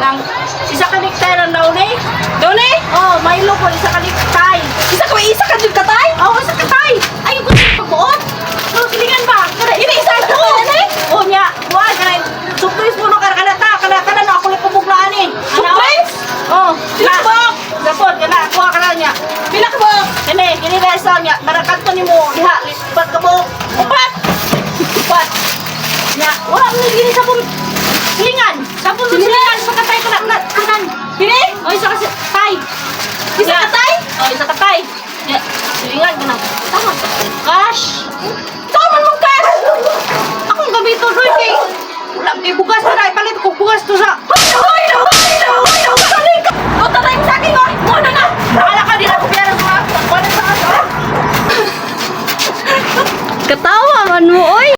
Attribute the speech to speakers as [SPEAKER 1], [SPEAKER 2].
[SPEAKER 1] kanang isa ka nektay lang daw ni. Daw ni? Oh, Milo po isa ka nektay. Isa ka jud katay? Oh, isa katay. Ay ko sa pagbuot. So silingan ba? Kada ini isa ko ni. Oh nya, wa kana surprise mo no kana no ako ni pabuglaan ni. Surprise? Oh, silabok. Sapod kana ako kana nya. Pila ka bok? Kini na sa nya, barakanto nimo diha, lipat ka bok. Upat. Ya, wala mo gini sabon. Silingan. Sabon mo silingan sa katay ko na kanan. Pili? O isa ka tay. Isa ka tay? O isa ka tay. Ya, silingan ka na. Tama. Cash. Tama mo cash. Akong gabito doy kay wala may bugas na ipalit ko bugas to sa. Hoy na. Tarik ka. O taray mo sa akin o. Muna na. Nakala ka din ako pera sa. Wala sa akin.
[SPEAKER 2] Katawa man mo, oy.